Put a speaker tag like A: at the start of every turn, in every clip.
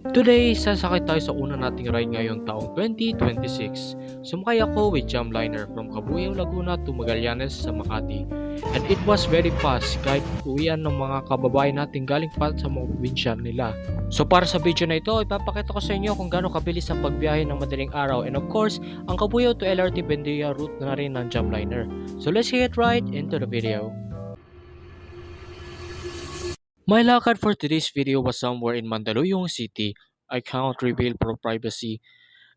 A: Today, sasakay tayo sa una nating ride ngayong taong 2026. Sumakay ako with Jamliner from Cabuyao, Laguna to Magallanes sa Makati. And it was very fast kahit uwian ng mga kababayan natin galing pa sa mga probinsya nila. So para sa video na ito, ipapakita ko sa inyo kung gaano kabilis ang pagbiyahe ng madaling araw. And of course, ang Cabuyao to LRT Buendia route na rin ng Jamliner. So let's get right into the video. My lakad for today's video was somewhere in Mandaluyong City. I can't reveal for privacy.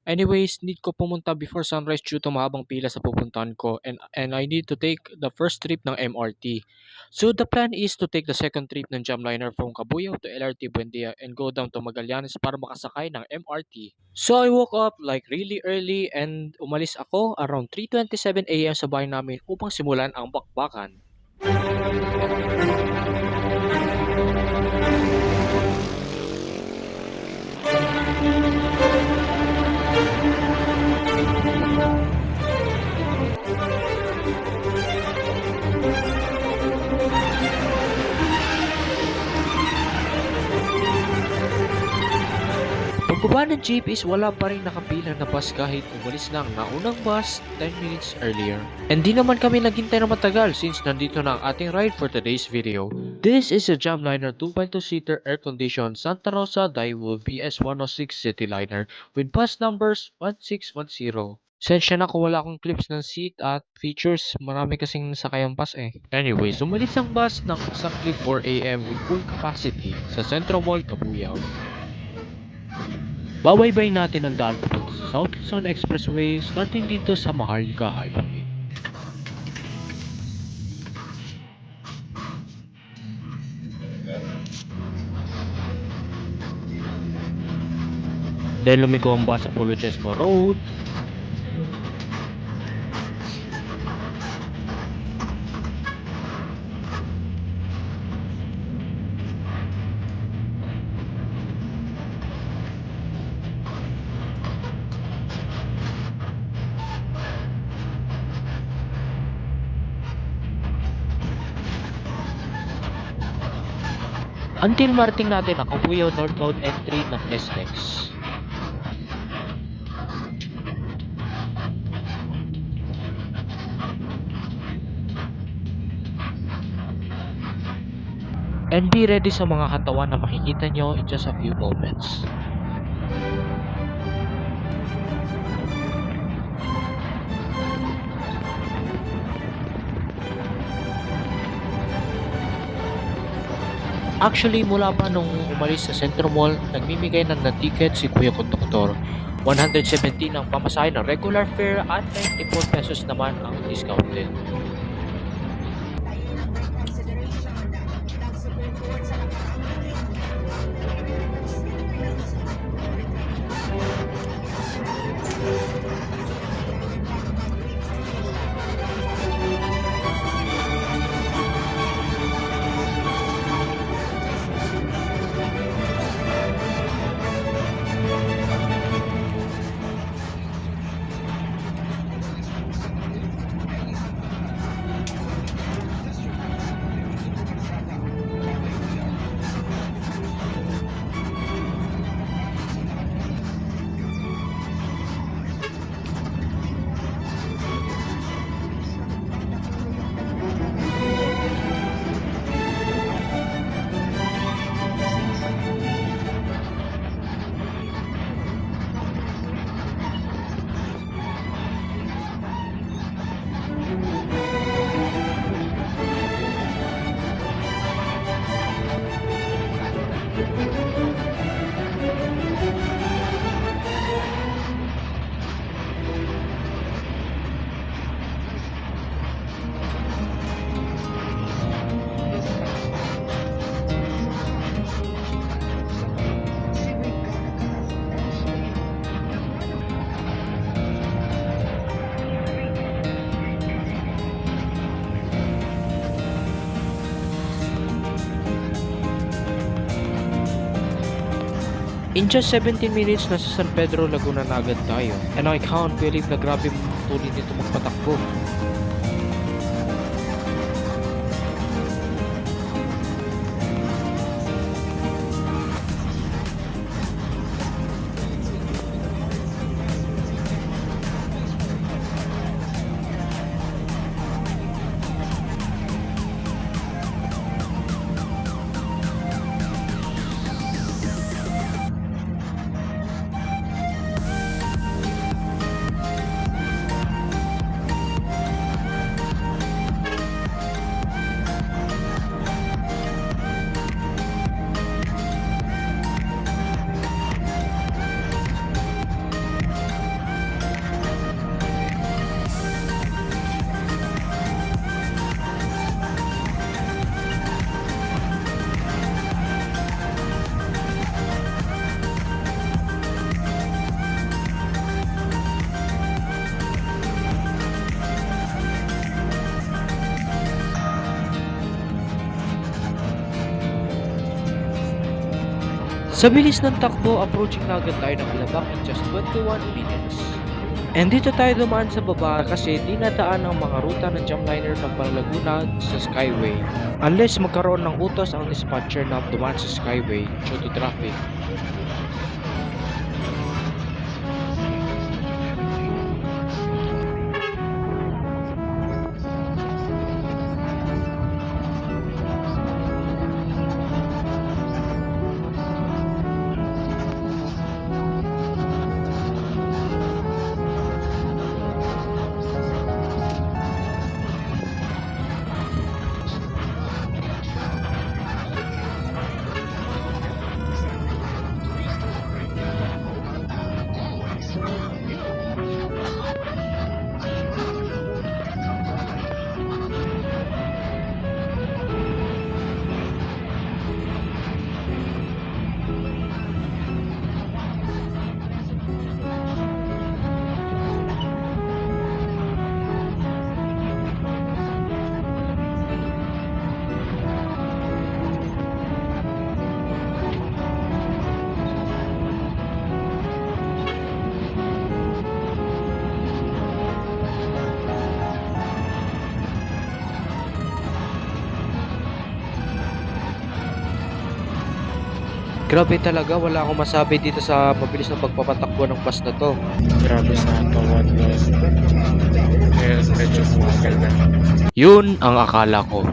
A: Anyways, need ko pumunta before sunrise due to mahabang pila sa pupuntahan ko and I need to take the first trip ng MRT. So the plan is to take the second trip ng Jamliner from Cabuyao to LRT Buendia and go down to Magallanes para makasakay ng MRT. So I woke up like really early and umalis ako around 3:27 AM sa bahay namin upang simulan ang bakbakan. Pagbaba ng jeep is wala pa rin nakapila na bus kahit umalis lang na unang bus 10 minutes earlier. And di naman kami naghintay na matagal since nandito na ang ating ride for today's video. This is a Jamliner 2.2-seater air-conditioned Santa Rosa Daewoo VS106 Cityliner with bus numbers 1610. Sensya na kung wala akong clips ng seat at features, marami kasing nasakayang bus eh. Anyways, umalis ang bus ng exactly 4 AM with full capacity sa Centro Mall, Cabuyao. Babaybay natin ang daan patungo sa South Luzon Expressway starting dito sa Maharlika Highway. Then lumiko ang bus sa Pulutesco Road. Until marating natin ang Cabuyao northbound entry ng SLEX. And be ready sa mga katawan na makikita nyo in just a few moments. Actually, mula pa nung umalis sa Centro Mall, nagmimigay ng ticket si Kuya Konduktor. 117 ang pamasahe ng regular fare at 94 pesos naman ang discounted. In just 17 minutes, nasa San Pedro, Laguna na agad tayo. And I can't believe na grabe tuloy nito magpatakbo. Sa bilis ng takbo, approaching na agad tayo ng Alabang in just 21 minutes. And dito tayo dumaan sa baba kasi di nadaan ang mga ruta ng Jamliner ng Laguna sa Skyway. Unless magkaroon ng utos ang dispatcher na dumaan sa Skyway due to traffic. Grabe talaga, wala akong masabi dito sa mabilis na pagpapatakbo ng bus na to.
B: Grabe sa tawad mo. Kaya medyo bumagal na.
A: Yun ang akala ko.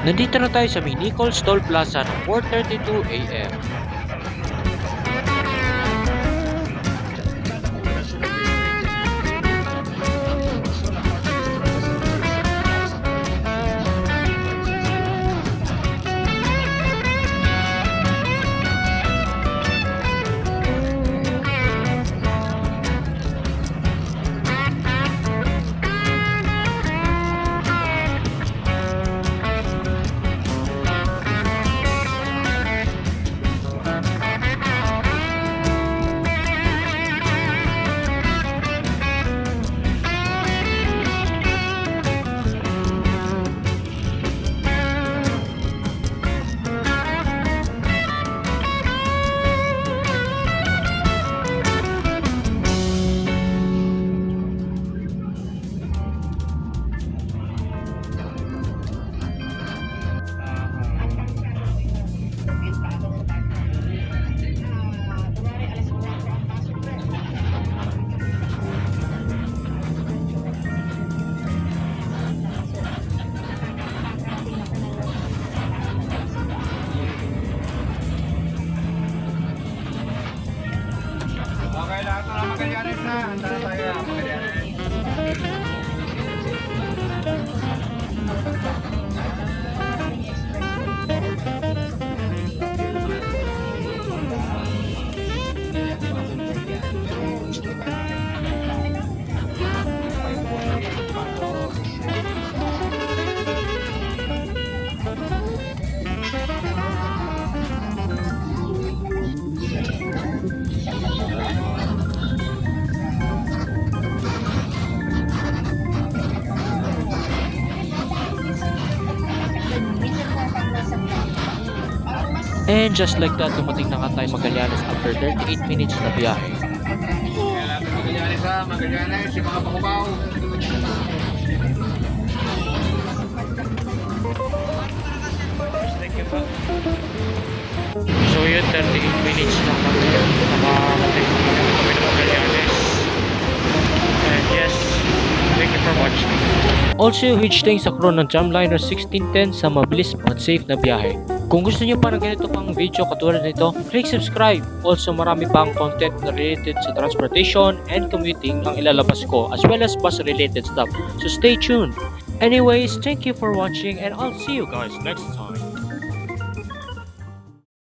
A: Nandito na tayo sa may Nichols Toll Plaza ng 4:32 AM. And just like that, dumating na nga tayo Magallanes after 38 minutes na biyahe.
B: Magallanes ha, Magallanes, yung mga pakubaw.
A: So yun, 38 minutes na kami nakakatay kami ng Magallanes. And yes, thank you for watching. Also, huge thanks sa crew ng Jamliner 1610 sa mabilis at safe na biyahe. Kung gusto niyo pa ng ganito pang video katulad nito, click subscribe. Also, marami pang content na related sa transportation and commuting ang ilalabas ko as well as bus related stuff. So stay tuned. Anyways, thank you for watching and I'll see you guys next time.